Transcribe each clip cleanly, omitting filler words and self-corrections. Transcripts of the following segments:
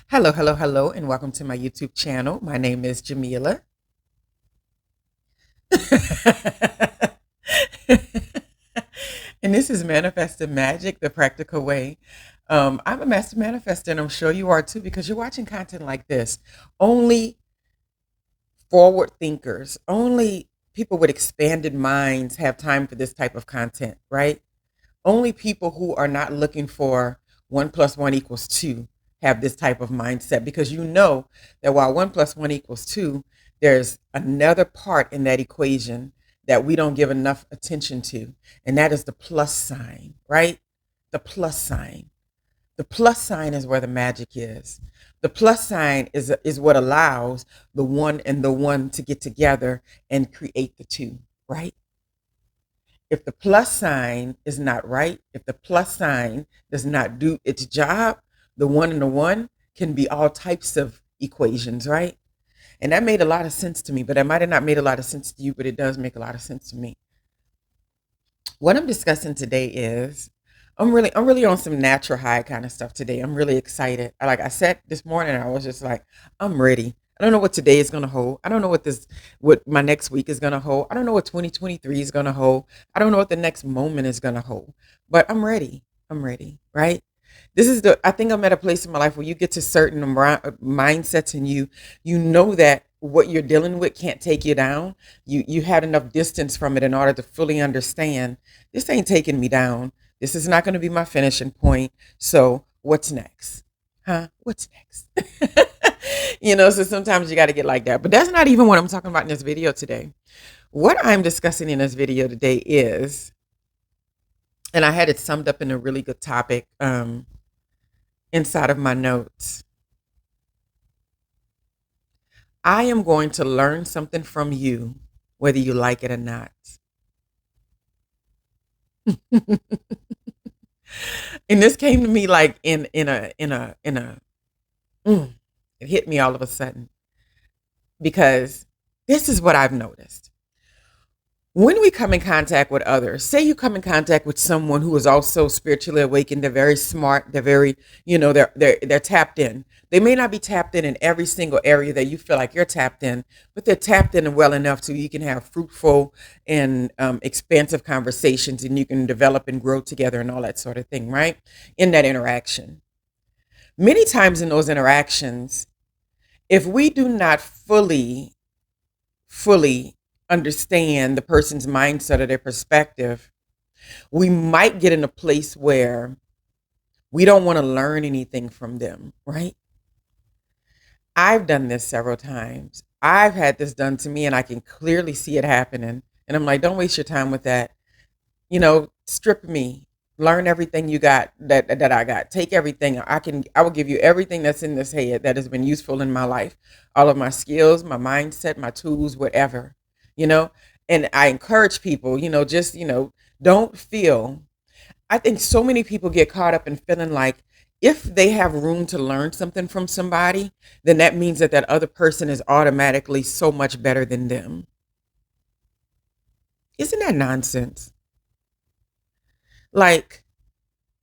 Hello, hello, hello, and welcome to my YouTube channel. My name is Jameelah. And this is Manifesting Magic, the practical way. I'm a master manifester, and I'm sure you are too, because you're watching content like this. Only forward thinkers, only people with expanded minds have time for this type of content, right? Only people who are not looking for one plus one equals two have this type of mindset, because you know that while one plus one equals two, there's another part in that equation that we don't give enough attention to, and that is the plus sign, right? The plus sign. The plus sign is where the magic is. The plus sign is what allows the one and the one to get together and create the two, right? If the plus sign is not right, if the plus sign does not do its job, the one and the one can be all types of equations, right? And that made a lot of sense to me, but it might have not made a lot of sense to you, but it does make a lot of sense to me. What I'm discussing today is I'm really on some natural high kind of stuff today. I'm really excited. Like I said this morning, I was just like, I'm ready. I don't know what today is gonna hold. I don't know what my next week is gonna hold. I don't know what 2023 is gonna hold. I don't know what the next moment is gonna hold. But I'm ready. I'm ready, right? I think I'm at a place in my life where you get to certain mindsets, and you know that what you're dealing with can't take you down. You had enough distance from it in order to fully understand this ain't taking me down. This is not going to be my finishing point. So what's next? Huh? What's next? So sometimes you got to get like that. But that's not even what I'm talking about in this video today. What I'm discussing in this video today is, and I had it summed up in a really good topic inside of my notes. I am going to learn something from you, whether you like it or not. And this came to me like it hit me all of a sudden, because this is what I've noticed. When we come in contact with others, say you come in contact with someone who is also spiritually awakened, they're very smart, they're very, they're tapped in. They may not be tapped in every single area that you feel like you're tapped in, but they're tapped in well enough so you can have fruitful and expansive conversations, and you can develop and grow together and all that sort of thing, right? In that interaction. Many times in those interactions, if we do not fully understand the person's mindset or their perspective, we might get in a place where we don't want to learn anything from them, right? I've done this several times. I've had this done to me, and I can clearly see it happening. And I'm like, don't waste your time with that. Strip me. Learn everything you got that I got. Take everything. I will give you everything that's in this head that has been useful in my life. All of my skills, my mindset, my tools, whatever. You know? And I encourage people, don't feel, I think so many people get caught up in feeling like if they have room to learn something from somebody, then that means that that other person is automatically so much better than them. Isn't that nonsense? Like,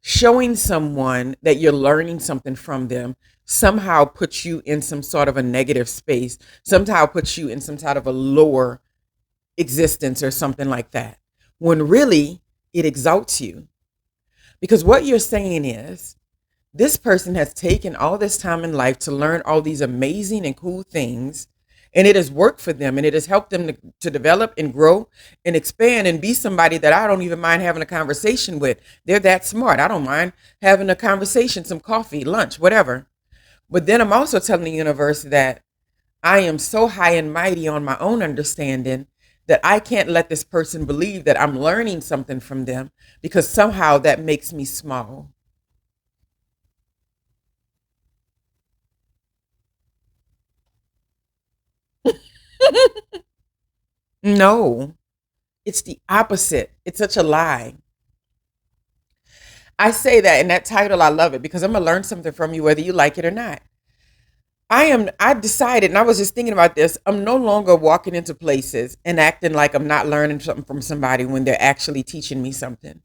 showing someone that you're learning something from them somehow puts you in some sort of a negative space, somehow puts you in some sort of a lower existence or something like that, when really it exalts you. Because what you're saying is, this person has taken all this time in life to learn all these amazing and cool things, and it has worked for them, and it has helped them to develop and grow and expand and be somebody that I don't even mind having a conversation with. They're that smart. I don't mind having a conversation, some coffee, lunch, whatever. But then I'm also telling the universe that I am so high and mighty on my own understanding that I can't let this person believe that I'm learning something from them, because somehow that makes me small. No, it's the opposite. It's such a lie. I say that in that title, I love it, because I'm gonna learn something from you whether you like it or not. I've decided, and I was just thinking about this, I'm no longer walking into places and acting like I'm not learning something from somebody when they're actually teaching me something.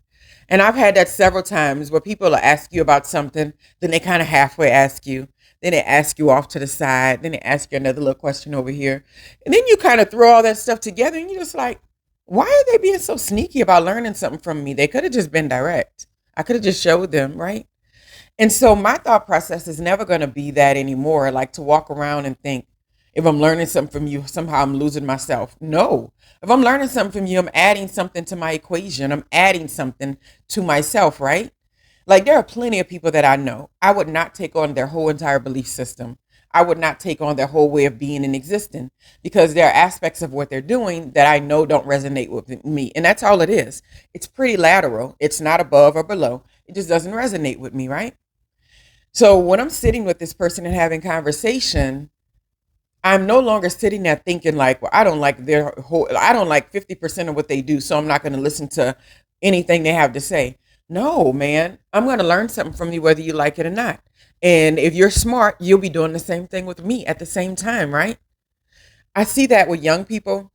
And I've had that several times where people will ask you about something, then they kind of halfway ask you, Then they ask you off to the side. Then they ask you another little question over here. And then you kind of throw all that stuff together and you're just like, why are they being so sneaky about learning something from me? They could have just been direct. I could have just showed them, right? And so my thought process is never going to be that anymore. Like to walk around and think, if I'm learning something from you, somehow I'm losing myself. No. If I'm learning something from you, I'm adding something to my equation. I'm adding something to myself, right? Like there are plenty of people that I know. I would not take on their whole entire belief system. I would not take on their whole way of being and existing because there are aspects of what they're doing that I know don't resonate with me. And that's all it is. It's pretty lateral. It's not above or below. It just doesn't resonate with me, right? So when I'm sitting with this person and having conversation, I'm no longer sitting there thinking like, well, I don't like their whole, I don't like 50% of what they do, so I'm not going to listen to anything they have to say. No, man, I'm going to learn something from you whether you like it or not. And if you're smart, you'll be doing the same thing with me at the same time, right? I see that with young people,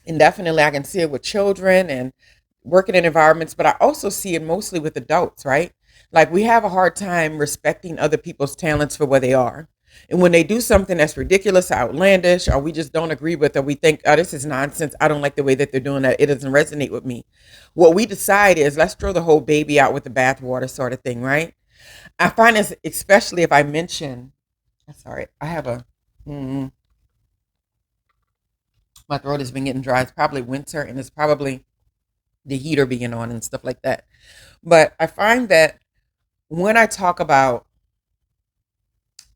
and definitely I can see it with children and working in environments, but I also see it mostly with adults, right? Like we have a hard time respecting other people's talents for where they are. And when they do something that's ridiculous, outlandish, or we just don't agree with, or we think, oh, this is nonsense, I don't like the way that they're doing that, it doesn't resonate with me. What we decide is let's throw the whole baby out with the bathwater sort of thing, right? I find this, especially if I mention, sorry, I have mm, my throat has been getting dry. It's probably winter and it's probably the heater being on and stuff like that. But I find that when I talk about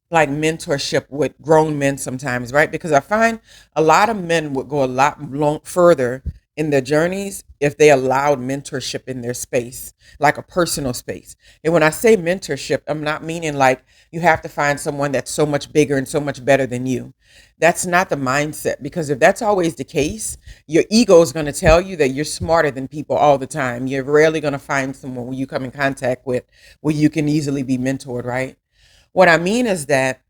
like mentorship with grown men sometimes, right? Because I find a lot of men would go a lot further in their journeys if they allowed mentorship in their space, like a personal space. And when I say mentorship, I'm not meaning like you have to find someone that's so much bigger and so much better than you. That's not the mindset, because if that's always the case, your ego is going to tell you that you're smarter than people all the time. You're rarely going to find someone who you come in contact with where you can easily be mentored, right? What I mean is that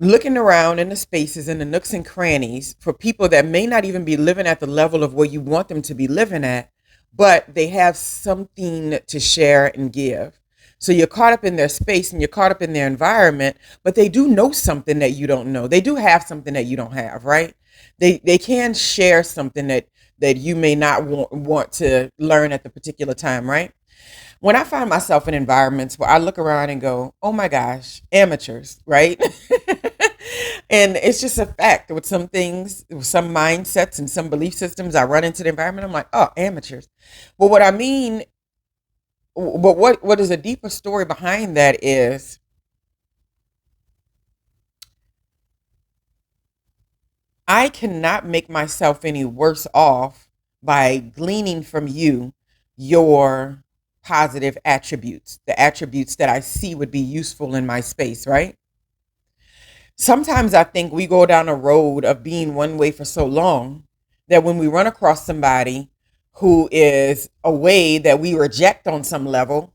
looking around in the spaces and the nooks and crannies for people that may not even be living at the level of where you want them to be living at, but they have something to share and give. So you're caught up in their space and you're caught up in their environment, but they do know something that you don't know. They do have something that you don't have, right? They can share something that you may not want to learn at the particular time, right? When I find myself in environments where I look around and go, oh my gosh, amateurs, right? And it's just a fact with some things, with some mindsets and some belief systems. I run into the environment, I'm like, oh, amateurs. But what I mean, but what is a deeper story behind that is I cannot make myself any worse off by gleaning from you your positive attributes, the attributes that I see would be useful in my space, right? Sometimes I think we go down a road of being one way for so long that when we run across somebody who is a way that we reject on some level,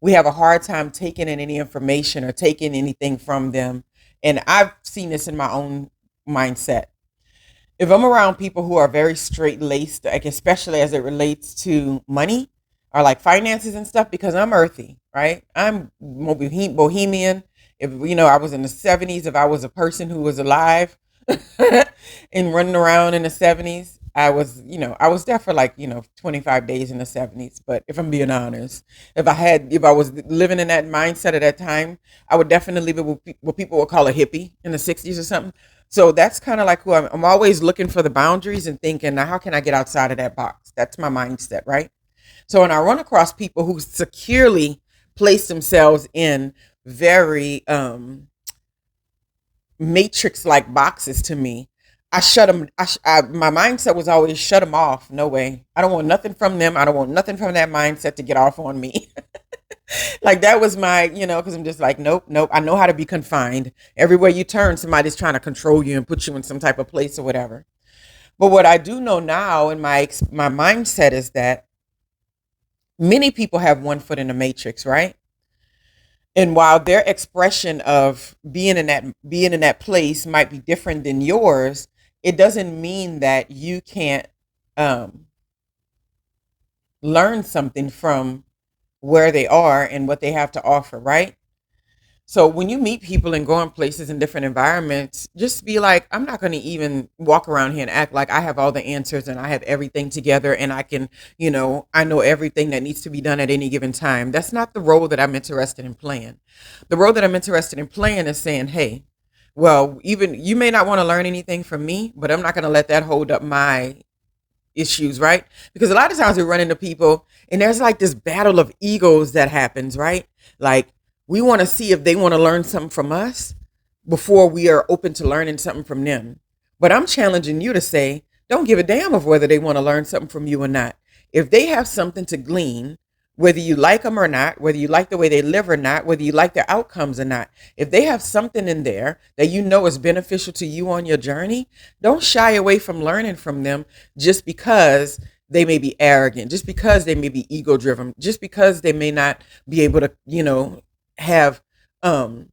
we have a hard time taking in any information or taking anything from them. And I've seen this in my own mindset. If I'm around people who are very straight laced, like especially as it relates to money or like finances and stuff, because I'm earthy, right? I'm bohemian. If I was in the 70s, if I was a person who was alive and running around in the 70s, I was there for like 25 days in the 70s. But if I'm being honest, if I was living in that mindset at that time, I would definitely be what people would call a hippie in the 60s or something. So that's kind of like who I'm always looking for the boundaries and thinking, now how can I get outside of that box? That's my mindset, right? So when I run across people who securely place themselves in very matrix like boxes to me, I shut them. My mindset was always shut them off. No way. I don't want nothing from them. I don't want nothing from that mindset to get off on me. Like that was my, because I'm just like, nope, nope. I know how to be confined. Everywhere you turn, somebody's trying to control you and put you in some type of place or whatever. But what I do know now in my mindset is that many people have one foot in the matrix, right? And while their expression of being in that place might be different than yours, it doesn't mean that you can't um, learn something from where they are and what they have to offer, right? So when you meet people and go in places in different environments, just be like, I'm not going to even walk around here and act like I have all the answers and I have everything together and I can, I know everything that needs to be done at any given time. That's not the role that I'm interested in playing. The role that I'm interested in playing is saying, hey, well, even you may not want to learn anything from me, but I'm not going to let that hold up my issues, right? Because a lot of times we run into people and there's like this battle of egos that happens, right? Like we want to see if they want to learn something from us before we are open to learning something from them. But I'm challenging you to say, don't give a damn of whether they want to learn something from you or not. If they have something to glean, whether you like them or not, whether you like the way they live or not, whether you like their outcomes or not, if they have something in there that you know is beneficial to you on your journey, don't shy away from learning from them just because they may be arrogant, just because they may be ego driven, just because they may not be able to, have um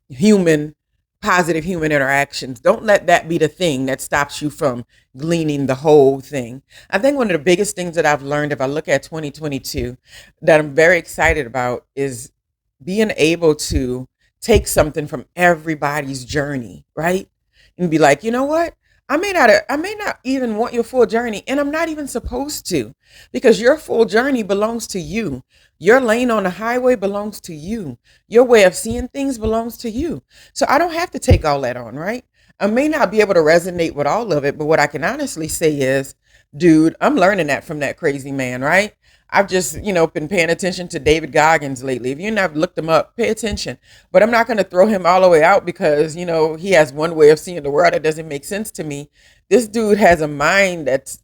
human positive human interactions. Don't let that be the thing that stops you from gleaning the whole thing. I think one of the biggest things that I've learned, if I look at 2022, that I'm very excited about is being able to take something from everybody's journey, right? And be like, you know what? I may not even want your full journey, and I'm not even supposed to, because your full journey belongs to you. Your lane on the highway belongs to you. Your way of seeing things belongs to you. So I don't have to take all that on, right? I may not be able to resonate with all of it, but what I can honestly say is, dude, I'm learning that from that crazy man, right? I've just, been paying attention to David Goggins lately. If you never looked him up, pay attention. But I'm not going to throw him all the way out because, he has one way of seeing the world that doesn't make sense to me. This dude has a mind that's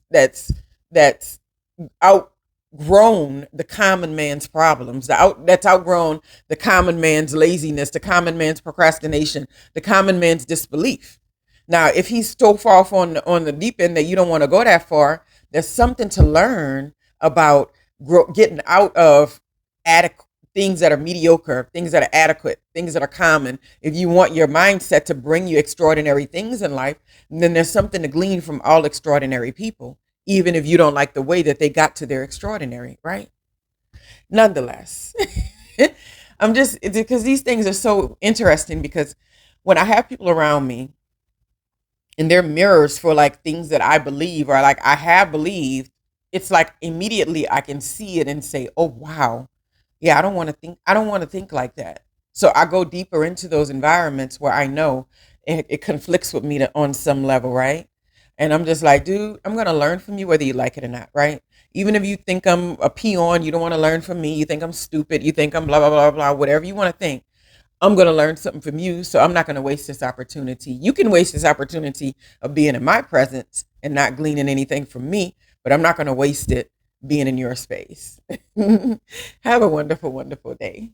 outgrown the common man's problems. That's outgrown the common man's laziness, the common man's procrastination, the common man's disbelief. Now, if he's so far off on the deep end that you don't want to go that far, there's something to learn about getting out of adequate things that are mediocre, things that are adequate, things that are common. If you want your mindset to bring you extraordinary things in life, then there's something to glean from all extraordinary people, even if you don't like the way that they got to their extraordinary, right? Nonetheless, I'm just it's because these things are so interesting because when I have people around me and they're mirrors for like things that I believe or like I have believed, it's like immediately I can see it and say, "Oh wow, yeah, I don't want to think like that." So I go deeper into those environments where I know it conflicts with me on some level, right? And I'm just like, dude, I'm gonna learn from you whether you like it or not, right? Even if you think I'm a peon, you don't want to learn from me. You think I'm stupid. You think I'm blah blah blah blah. Whatever you want to think, I'm going to learn something from you. So I'm not going to waste this opportunity. You can waste this opportunity of being in my presence and not gleaning anything from me, but I'm not going to waste it being in your space. Have a wonderful, wonderful day.